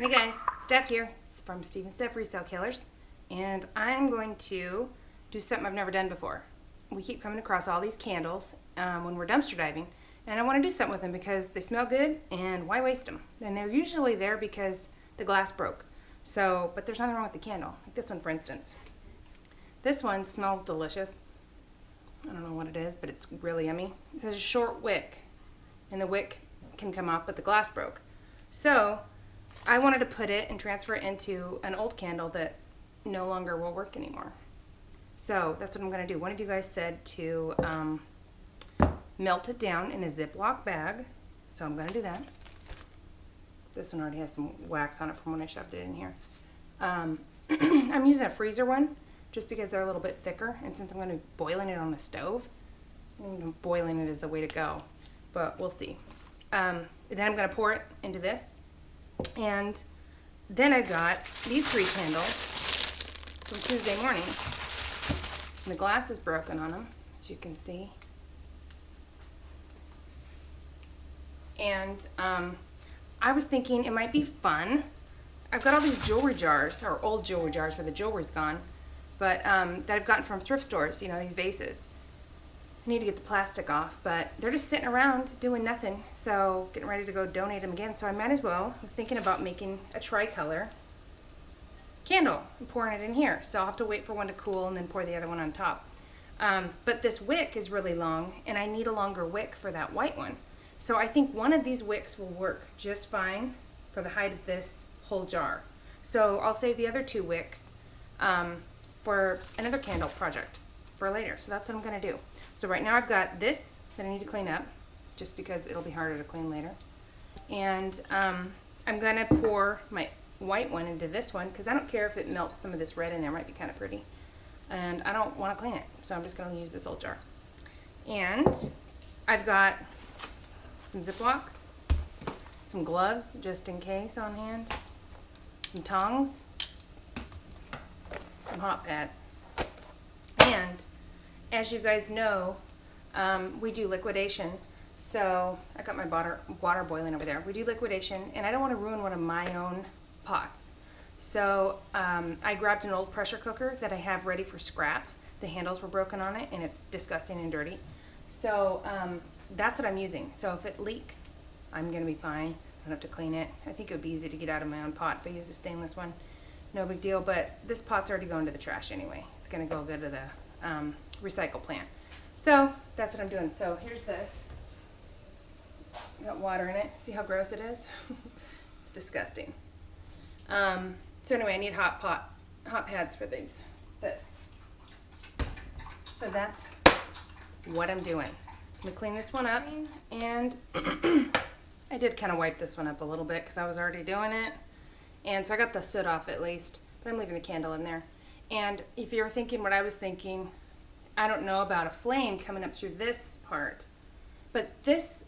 Hey guys, Steph here. It's from StevenSteph Resale Killers, and I'm going to do something I've never done before. We keep coming across all these candles when we're dumpster diving, and I want to do something with them because they smell good, and why waste them? And they're usually there because the glass broke. So, but there's nothing wrong with the candle. Like this one, for instance. This one smells delicious. I don't know what it is, but it's really yummy. It says a short wick, and the wick can come off, but the glass broke. So I wanted to put it and transfer it into an old candle that no longer will work anymore. So that's what I'm going to do. One of you guys said to melt it down in a Ziploc bag. So I'm going to do that. This one already has some wax on it from when I shoved it in here. I'm using a freezer one just because they're a little bit thicker. And since I'm going to be boiling it on the stove, boiling it is the way to go. But we'll see. Then I'm going to pour it into this. And then I got these 3 candles from Tuesday morning. And the glass is broken on them, as you can see. And I was thinking it might be fun. I've got all these jewelry jars, or old jewelry jars where the jewelry's gone, but that I've gotten from thrift stores, you know, these vases. I need to get the plastic off, but they're just sitting around doing nothing, so getting ready to go donate them again. So I might as well. I was thinking about making a tricolor candle and pouring it in here. So I'll have to wait for one to cool and then pour the other one on top. But this wick is really long, and I need a longer wick for that white one. So I think one of these wicks will work just fine for the height of this whole jar. So I'll save the other 2 wicks for another candle project for later. So that's what I'm going to do. So right now I've got this that I need to clean up just because it'll be harder to clean later. And I'm going to pour my white one into this one because I don't care if it melts some of this red in there. It might be kind of pretty. And I don't want to clean it. So I'm just going to use this old jar. And I've got some Ziplocs, some gloves just in case on hand, some tongs, some hot pads. And as you guys know, we do liquidation. So I got my water boiling over there. We do liquidation, and I don't want to ruin one of my own pots. So I grabbed an old pressure cooker that I have ready for scrap. The handles were broken on it, and it's disgusting and dirty. So that's what I'm using. So if it leaks, I'm going to be fine. I don't have to clean it. I think it would be easy to get out of my own pot if I use a stainless one. No big deal, but this pot's already going to the trash anyway. It's going to go good to the recycle plant. So that's what I'm doing. So here's this. Got water in it. See how gross it is? It's disgusting. So anyway, I need hot pads for this. So that's what I'm doing. I'm gonna clean this one up, and I did kind of wipe this one up a little bit because I was already doing it, and so I got the soot off at least, but I'm leaving the candle in there. And if you're thinking what I was thinking, I don't know about a flame coming up through this part, but this,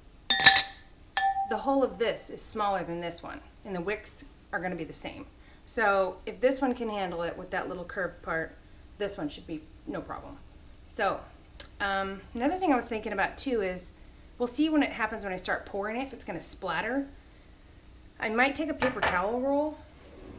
the whole of this is smaller than this one, and the wicks are going to be the same. So if this one can handle it with that little curved part, this one should be no problem. So another thing I was thinking about too is, we'll see when it happens when I start pouring it, if it's going to splatter. I might take a paper towel roll.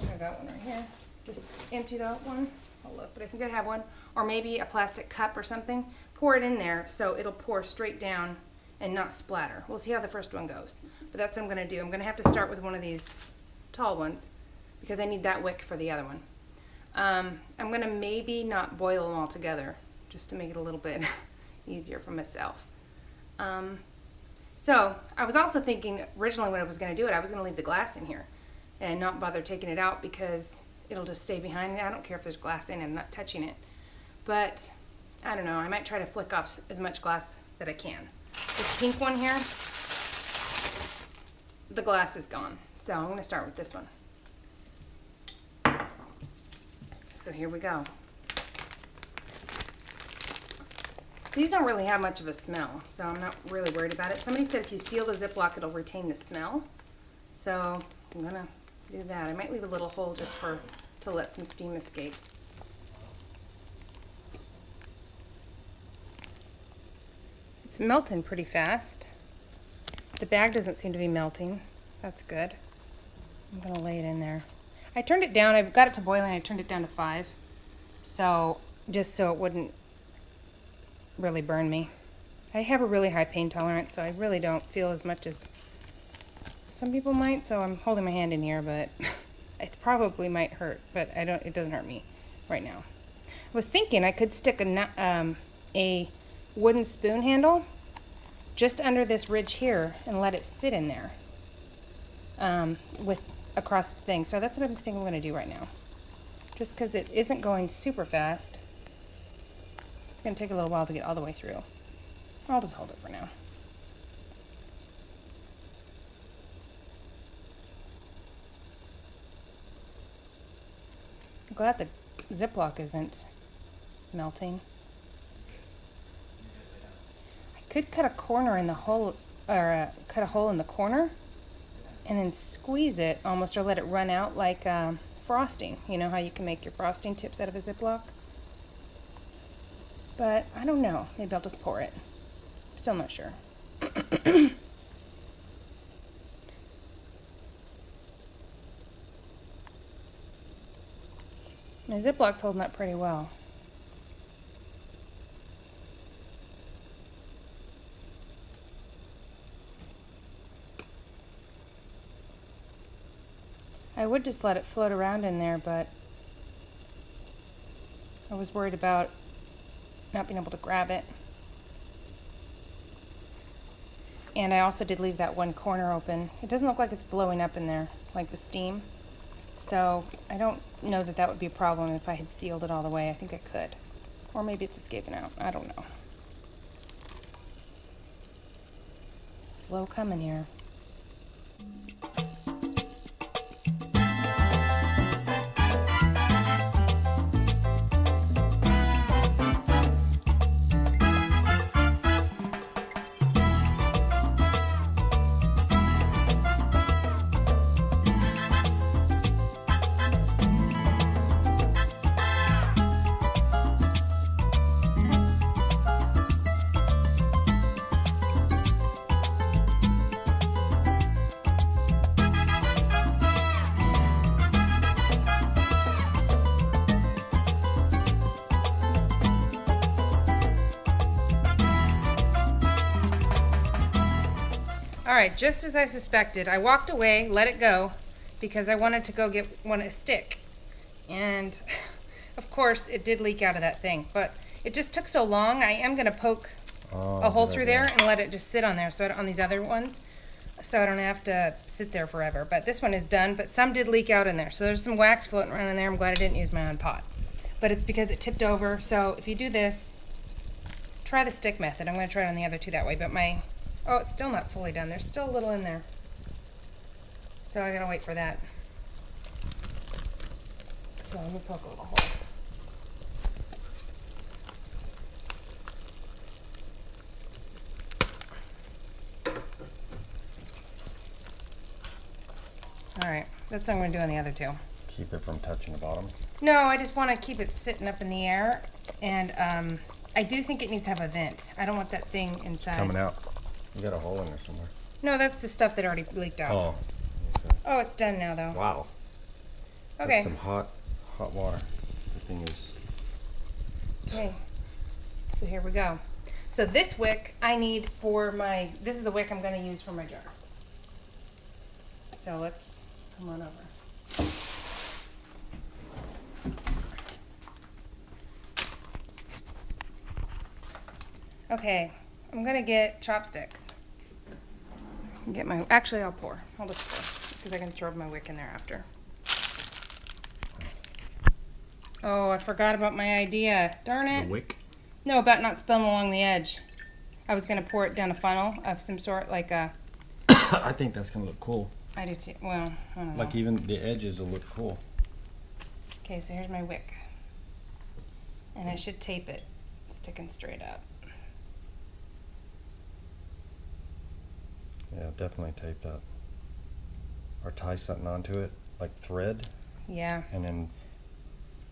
I got one right here. Just emptied out one. Oh look, but I think I have one. Or maybe a plastic cup or something. Pour it in there so it'll pour straight down and not splatter. We'll see how the first one goes. But that's what I'm going to do. I'm going to have to start with one of these tall ones because I need that wick for the other one. I'm going to maybe not boil them all together just to make it a little bit easier for myself. So I was also thinking originally when I was going to do it, I was going to leave the glass in here and not bother taking it out because it'll just stay behind. I don't care if there's glass in it, I'm not touching it. But I don't know, I might try to flick off as much glass that I can. This pink one here, the glass is gone. So I'm going to start with this one. So here we go. These don't really have much of a smell, so I'm not really worried about it. Somebody said if you seal the Ziploc, it'll retain the smell. So I'm going to do that. I might leave a little hole just to let some steam escape. It's melting pretty fast. The bag doesn't seem to be melting. That's good. I'm gonna lay it in there. I turned it down. I got it to boiling. I turned it down to 5. So, just so it wouldn't really burn me. I have a really high pain tolerance, so I really don't feel as much as some people might. So I'm holding my hand in here, but it probably might hurt, but it doesn't hurt me right now. I was thinking I could stick a wooden spoon handle just under this ridge here and let it sit in there with across the thing. So that's what I'm thinking I'm going to do right now. Just because it isn't going super fast. It's going to take a little while to get all the way through. I'll just hold it for now. I'm glad the Ziploc isn't melting. I could cut a corner in the hole, or cut a hole in the corner and then squeeze it almost, or let it run out like frosting. You know how you can make your frosting tips out of a Ziploc? But I don't know. Maybe I'll just pour it. Still not sure. The Ziploc's holding up pretty well. I would just let it float around in there, but I was worried about not being able to grab it. And I also did leave that one corner open. It doesn't look like it's blowing up in there, like the steam. So I don't know that that would be a problem if I had sealed it all the way. I think I could. Or maybe it's escaping out. I don't know. Slow coming here. All right, just as I suspected, I walked away, let it go, because I wanted to go get a stick. And, of course, it did leak out of that thing. But it just took so long, I am going to poke a hole through there and let it just sit on there, so on these other ones, so I don't have to sit there forever. But this one is done, but some did leak out in there. So there's some wax floating around in there. I'm glad I didn't use my own pot. But it's because it tipped over. So if you do this, try the stick method. I'm going to try it on the other two that way, but oh, it's still not fully done. There's still a little in there. So I gotta wait for that. So let me poke a little hole. Alright, that's what I'm gonna do on the other two. Keep it from touching the bottom? No, I just want to keep it sitting up in the air. And I do think it needs to have a vent. I don't want that thing inside. Coming out. You got a hole in there somewhere. No, that's the stuff that already leaked out. Oh. Okay. Oh, it's done now, though. Wow. Okay. That's some hot water. The thing is. Okay. So here we go. So this wick I need for this is the wick I'm going to use for my jar. So let's come on over. Okay. I'm gonna get chopsticks. Actually I'll pour. I'll just pour, because I can throw my wick in there after. Oh, I forgot about my idea. Darn it. The wick? No, about not spilling along the edge. I was gonna pour it down a funnel of some sort, like a... I think that's gonna look cool. I do too. Well, I don't know. Like even the edges will look cool. Okay, so here's my wick. And I should tape it, sticking straight up. Yeah, definitely tape that. Or tie something onto it, like thread. Yeah. And then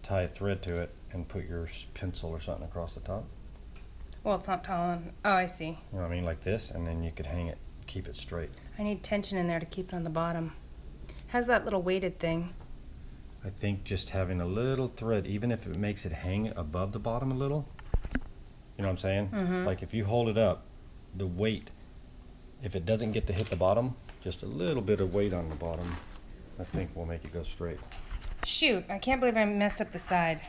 tie a thread to it and put your pencil or something across the top. Well, it's not tall. Oh, I see. You know what I mean? Like this, and then you could hang it, keep it straight. I need tension in there to keep it on the bottom. Has that little weighted thing. I think just having a little thread, even if it makes it hang above the bottom a little, you know what I'm saying? Mm-hmm. Like if you hold it up, the weight, if it doesn't get to hit the bottom, just a little bit of weight on the bottom, I think will make it go straight. Shoot, I can't believe I messed up the side.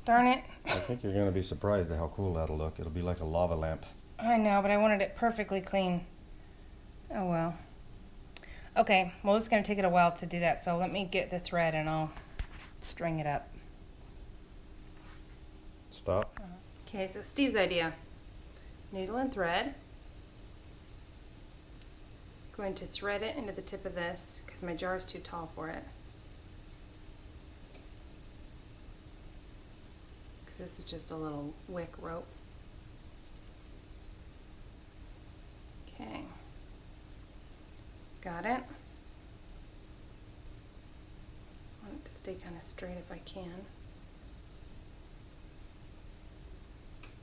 Darn it. I think you're going to be surprised at how cool that'll look. It'll be like a lava lamp. I know, but I wanted it perfectly clean. Oh well. Okay, well it's going to take it a while to do that, so let me get the thread and I'll string it up. Stop. Okay, so Steve's idea. Needle and thread. Going to thread it into the tip of this because my jar is too tall for it. Because this is just a little wick rope. Okay. Got it. I want it to stay kind of straight if I can.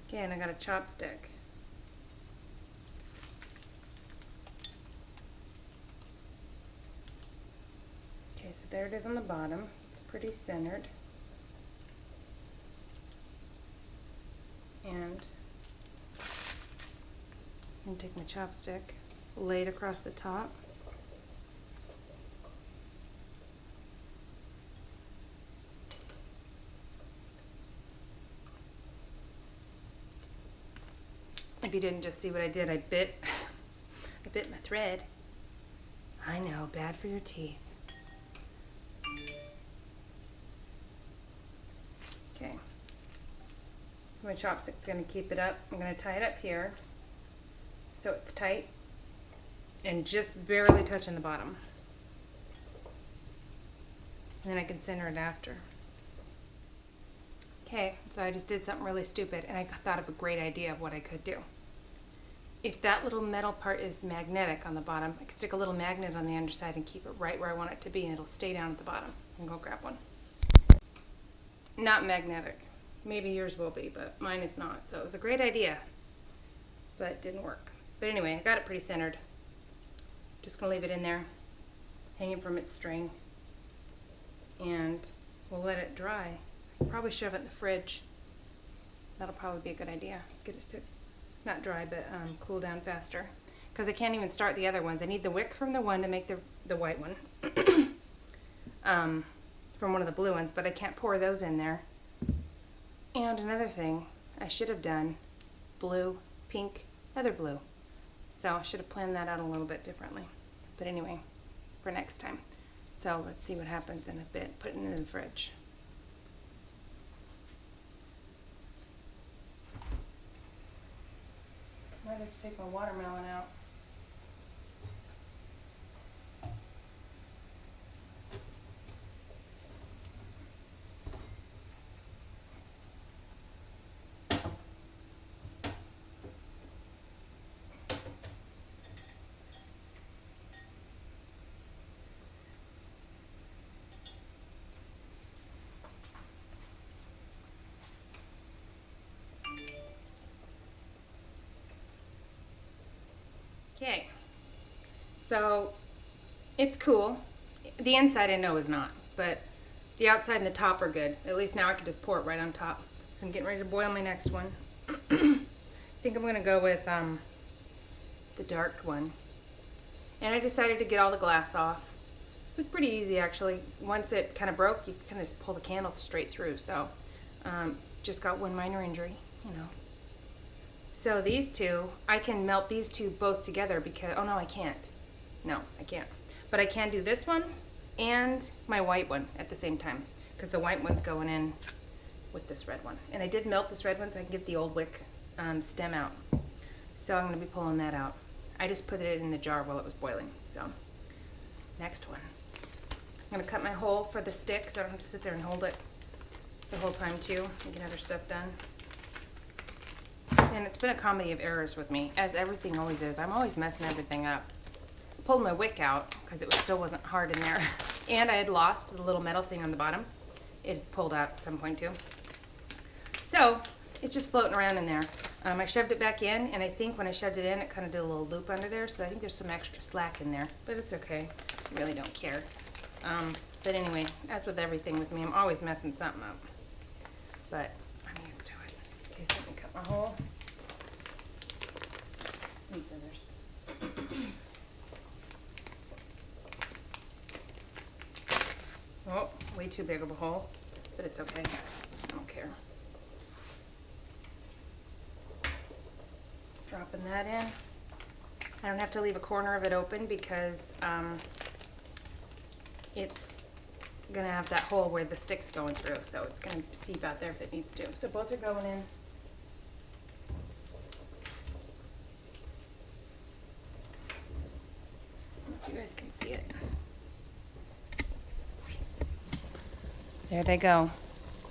Okay, and I got a chopstick. Okay, so there it is on the bottom. It's pretty centered. And I'm going to take my chopstick, lay it across the top. If you didn't just see what I did, I bit my thread. I know, bad for your teeth. Okay. My chopstick's going to keep it up. I'm going to tie it up here so it's tight and just barely touching the bottom. And then I can center it after. Okay, so I just did something really stupid and I thought of a great idea of what I could do. If that little metal part is magnetic on the bottom, I can stick a little magnet on the underside and keep it right where I want it to be and it'll stay down at the bottom. I'm going to go grab one. Not magnetic. Maybe yours will be, but mine is not. So it was a great idea, but it didn't work. But anyway, I got it pretty centered. Just gonna leave it in there, hanging from its string, and we'll let it dry. Probably shove it in the fridge. That'll probably be a good idea. Get it to not dry, but cool down faster. Because I can't even start the other ones. I need the wick from the one to make the white one. From one of the blue ones, but I can't pour those in there. And another thing, I should have done blue, pink, other blue. So I should have planned that out a little bit differently. But anyway, for next time. So let's see what happens in a bit. Put it in the fridge. I might have to take my watermelon out. Okay, so it's cool. The inside I know is not, but the outside and the top are good. At least now I can just pour it right on top. So I'm getting ready to boil my next one. I think I'm going to go with the dark one. And I decided to get all the glass off. It was pretty easy actually. Once it kind of broke, you could kind of just pull the candle straight through. So just got one minor injury, you know. So these two, I can melt these two both together because, oh no, I can't. No, I can't. But I can do this one and my white one at the same time because the white one's going in with this red one. And I did melt this red one so I can get the old wick stem out. So I'm going to be pulling that out. I just put it in the jar while it was boiling. So next one. I'm going to cut my hole for the stick so I don't have to sit there and hold it the whole time too and get other stuff done. And it's been a comedy of errors with me, as everything always is. I'm always messing everything up. Pulled my wick out because it still wasn't hard in there. And I had lost the little metal thing on the bottom. It pulled out at some point too. So it's just floating around in there. I shoved it back in, and I think when I shoved it in, it kind of did a little loop under there, so I think there's some extra slack in there, but it's okay. I really don't care. But anyway, as with everything with me, I'm always messing something up. But I'm used to it. Okay, so let me cut my hole. Need scissors. Oh, way too big of a hole, but it's okay. I don't care. Dropping that in. I don't have to leave a corner of it open because it's gonna have that hole where the stick's going through, so it's gonna seep out there if it needs to. So both are going in. I don't know if you guys can see it. There they go.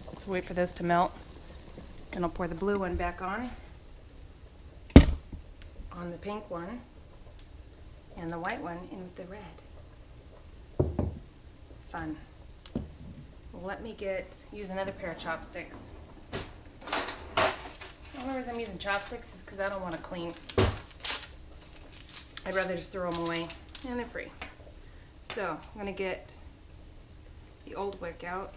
Let's wait for those to melt. And I'll pour the blue one back on the pink one, and the white one in with the red. Fun. Let me use another pair of chopsticks. The only reason I'm using chopsticks is because I don't want to clean. I'd rather just throw them away, and they're free. So I'm going to get the old wick out.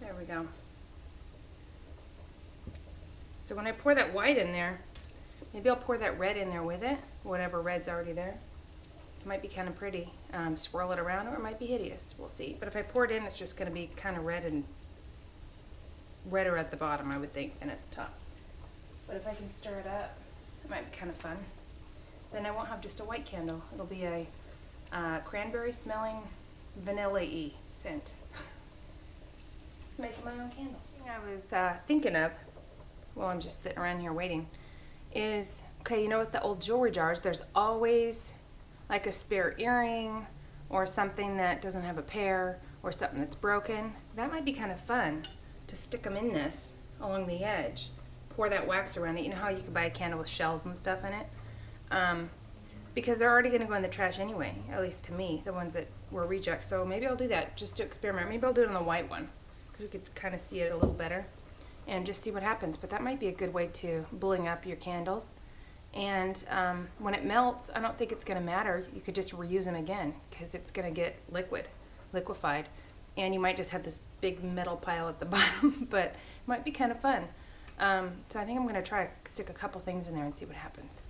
There we go. So when I pour that white in there, maybe I'll pour that red in there with it, whatever red's already there. It might be kind of pretty. Swirl it around, or it might be hideous. We'll see. But if I pour it in, it's just going to be kind of red and redder at the bottom, I would think, than at the top. But if I can stir it up, it might be kind of fun. Then I won't have just a white candle. It'll be a cranberry smelling vanilla-y scent. Making my own candles. The thing I was thinking of while I'm just sitting around here waiting is, okay, you know, with the old jewelry jars, there's always like a spare earring or something that doesn't have a pair or something that's broken. That might be kind of fun to stick them in this along the edge. Pour that wax around it. You know how you can buy a candle with shells and stuff in it? Because they're already going to go in the trash anyway, at least to me, the ones that were rejects. So maybe I'll do that just to experiment. Maybe I'll do it on the white one because we could kind of see it a little better and just see what happens. But that might be a good way to bling up your candles. And when it melts, I don't think it's going to matter. You could just reuse them again because it's going to get liquefied. And you might just have this big metal pile at the bottom, but it might be kind of fun. So I think I'm going to try to stick a couple things in there and see what happens.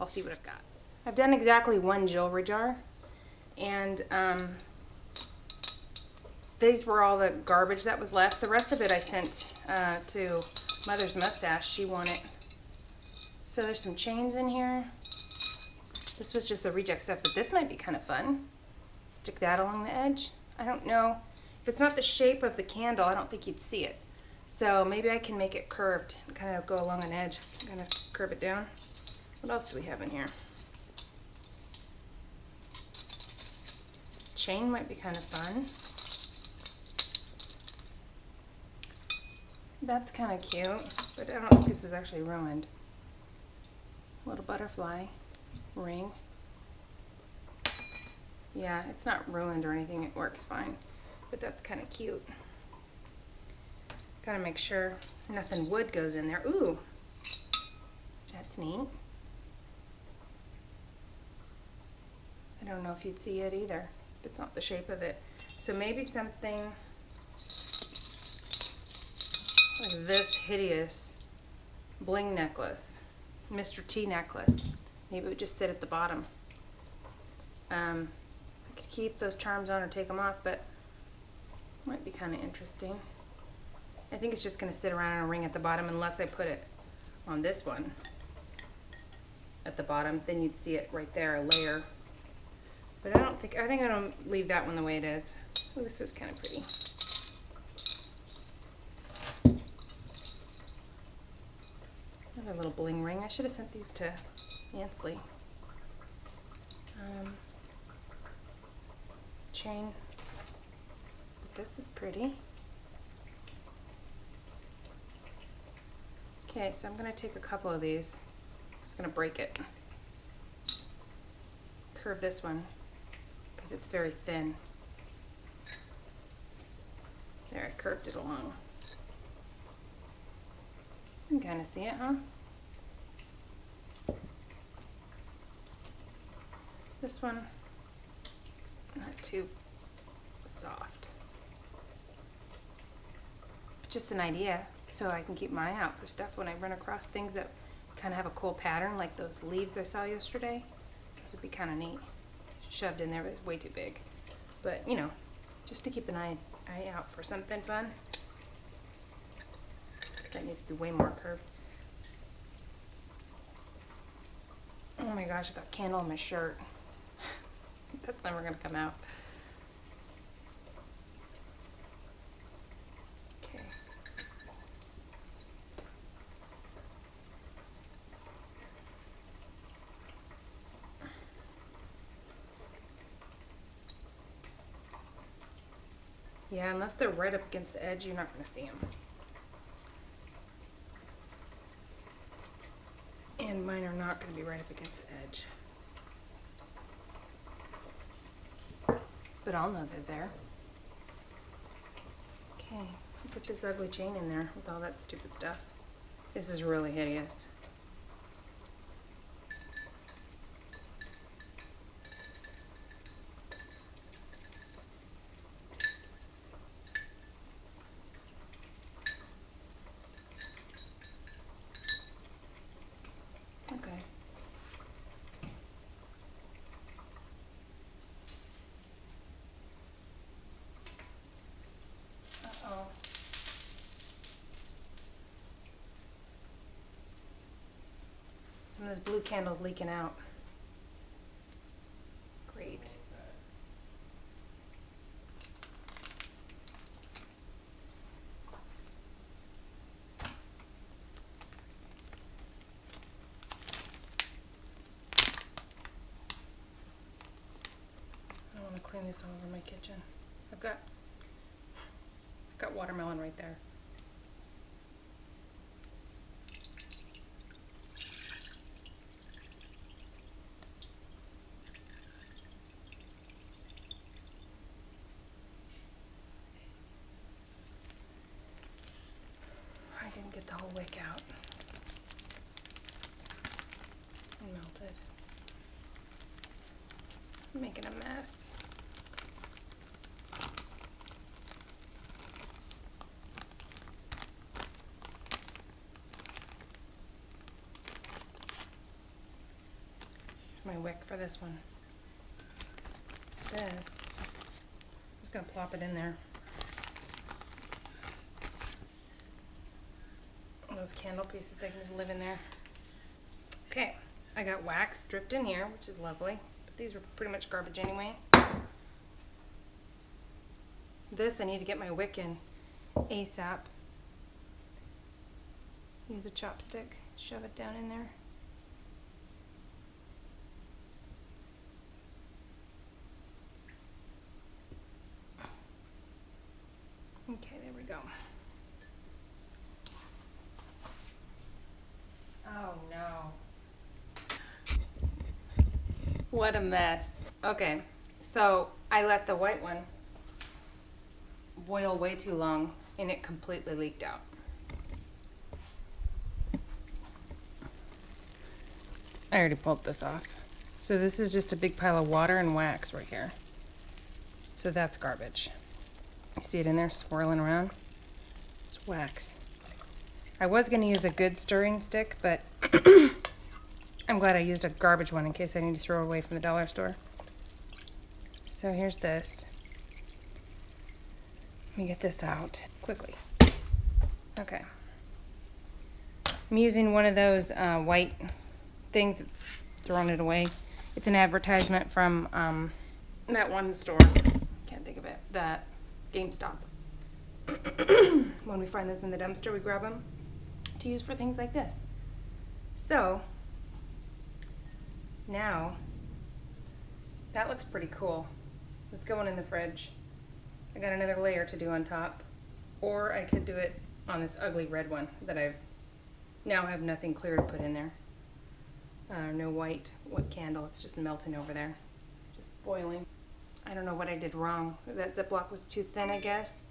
I'll see what I've got. I've done exactly one jewelry jar, and these were all the garbage that was left. The rest of it I sent to Mother's Mustache. She wanted. So there's some chains in here. This was just the reject stuff, but this might be kind of fun. Stick that along the edge. I don't know. If it's not the shape of the candle, I don't think you'd see it. So maybe I can make it curved and kind of go along an edge. I'm going to curve it down. What else do we have in here? Chain might be kind of fun. That's kind of cute, but I don't think this is actually ruined. Little butterfly ring. Yeah, it's not ruined or anything. It works fine, but that's kind of cute. Gotta make sure nothing wood goes in there. Ooh, that's neat. I don't know if you'd see it either. It's not the shape of it. So maybe something like this hideous bling necklace, Mr. T necklace. Maybe it would just sit at the bottom. I could keep those charms on or take them off, but it might be kind of interesting. I think it's just going to sit around in a ring at the bottom unless I put it on this one at the bottom. Then you'd see it right there, a layer. But I think I'm going to leave that one the way it is. Oh, this is kind of pretty. Another little bling ring. I should have sent these to Ansley. Chain. But this is pretty. Okay, so I'm going to take a couple of these. I'm just going to break it. Curve this one because it's very thin. There, I curved it along. You can kind of see it, huh? This one, not too soft. Just an idea, so I can keep my eye out for stuff when I run across things that kind of have a cool pattern, like those leaves I saw yesterday. Those would be kind of neat. Shoved in there, but it's way too big. But, you know, just to keep an eye out for something fun. That needs to be way more curved. Oh my gosh, I got candle on my shirt. That's never gonna come out. Okay. Yeah, unless they're right up against the edge, you're not gonna see them. And mine are not going to be right up against the edge. But I'll know they're there. Okay, put this ugly chain in there with all that stupid stuff. This is really hideous. Okay. Uh-oh. Some of this blue candle's leaking out. Great. I want to clean this all over my kitchen. I've got watermelon right there. I didn't get the whole wick out. It melted. I'm making a mess. My wick for this one. This, I'm just gonna plop it in there. Those candle pieces, they can just live in there. Okay, I got wax dripped in here, which is lovely. But these were pretty much garbage anyway. This, I need to get my wick in ASAP. Use a chopstick, shove it down in there. Okay, there we go. Oh no. What a mess. Okay, so I let the white one boil way too long and it completely leaked out. I already pulled this off. So this is just a big pile of water and wax right here. So that's garbage. You see it in there swirling around? It's wax. I was going to use a good stirring stick, but I'm glad I used a garbage one in case I need to throw it away from the dollar store. So here's this. Let me get this out quickly. Okay. I'm using one of those white things that's throwing it away. It's an advertisement from that one store. Can't think of it. That GameStop. When we find those in the dumpster, we grab them to use for things like this. So now that looks pretty cool. Let's go one in the fridge. I got another layer to do on top, or I could do it on this ugly red one that I've now have nothing clear to put in there. No white candle, it's just melting over there, just boiling. I don't know what I did wrong. That Ziploc was too thin, I guess.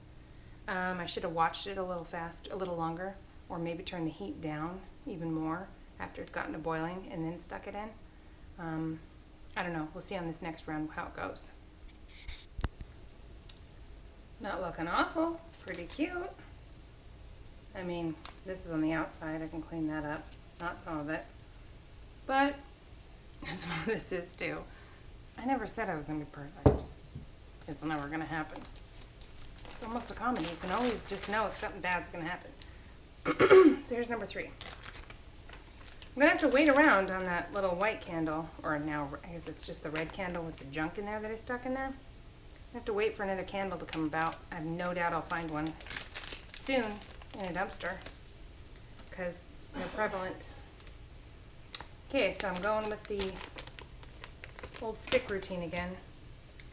I should have watched it a little longer, or maybe turn the heat down even more after it got into boiling and then stuck it in. I don't know. We'll see on this next round how it goes. Not looking awful. Pretty cute. I mean, this is on the outside. I can clean that up. Not some of it. But some of this is too. I never said I was going to be perfect. It's never going to happen. It's almost a comedy. You can always just know if something bad's going to happen. So here's number 3. I'm going to have to wait around on that little white candle, or now I guess it's just the red candle with the junk in there that I stuck in there. I have to wait for another candle to come about. I have no doubt I'll find one soon in a dumpster because they're prevalent. Okay, so I'm going with the old stick routine again.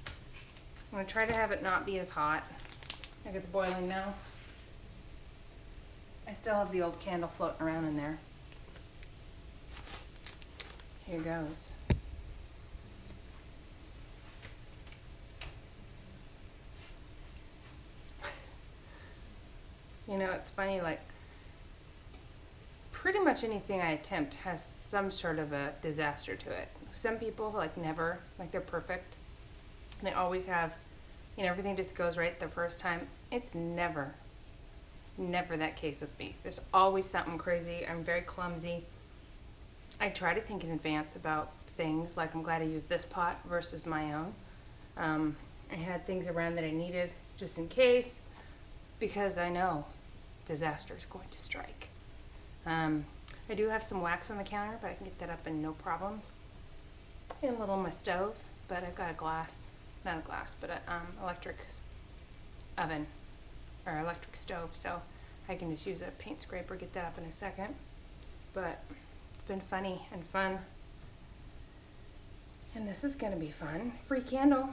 I'm going to try to have it not be as hot. Like it's boiling now. I still have the old candle floating around in there. Here goes. You know, it's funny, like, pretty much anything I attempt has some sort of a disaster to it. Some people, like, never, like, they're perfect. And they always have, you know, everything just goes right the first time. It's never that case with me. There's always something crazy. I'm very clumsy. I try to think in advance about things, like I'm glad I used this pot versus my own. I had things around that I needed just in case, because I know disaster is going to strike. I do have some wax on the counter, but I can get that up in no problem. And a little on my stove, but I've got a glass, not a glass, but an electric oven or electric stove, so I can just use a paint scraper, get that up in a second. But it's been funny and fun. And this is gonna be fun. Free candle.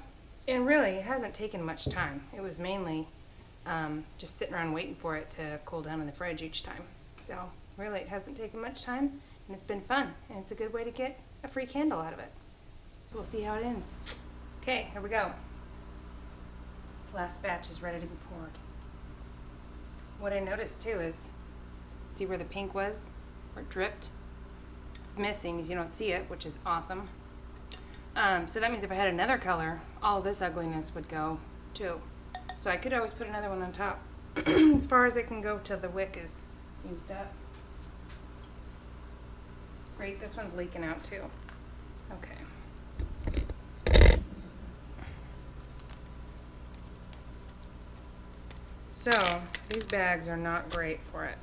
And really, it hasn't taken much time. It was mainly just sitting around waiting for it to cool down in the fridge each time. So really, it hasn't taken much time, and it's been fun. And it's a good way to get a free candle out of it. So we'll see how it ends. Okay, here we go. Last batch is ready to be poured. What I noticed too is, see where the pink was, where it dripped? It's missing, as you don't see it, which is awesome. So that means if I had another color, all this ugliness would go too. So I could always put another one on top. As far as it can go till the wick is used up. Great, this one's leaking out too. Okay. So, these bags are not great for it.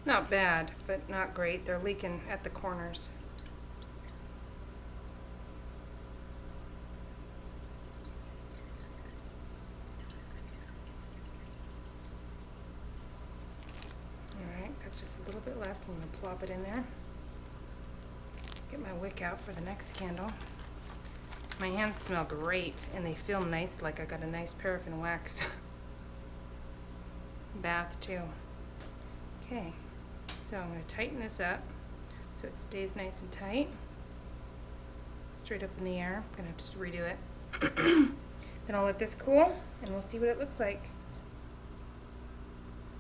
Not bad, but not great. They're leaking at the corners. Alright, got just a little bit left. I'm going to plop it in there. Get my wick out for the next candle. My hands smell great, and they feel nice, like I got a nice paraffin wax bath too. Okay, so I'm going to tighten this up so it stays nice and tight. Straight up in the air. I'm going to have to redo it. Then I'll let this cool, and we'll see what it looks like.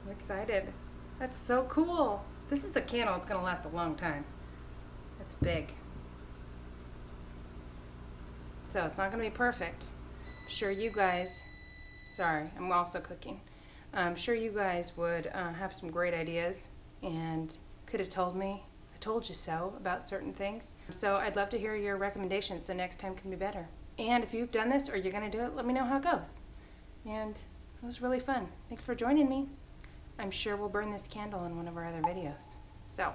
I'm excited. That's so cool. This is a candle that's going to last a long time. That's big. So it's not going to be perfect. I'm sure you guys, sorry, I'm also cooking. I'm sure you guys would have some great ideas and could have told me, I told you so, about certain things. So I'd love to hear your recommendations so next time can be better. And if you've done this or you're going to do it, let me know how it goes. And it was really fun. Thanks for joining me. I'm sure we'll burn this candle in one of our other videos. So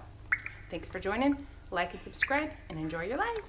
thanks for joining. Like and subscribe and enjoy your life.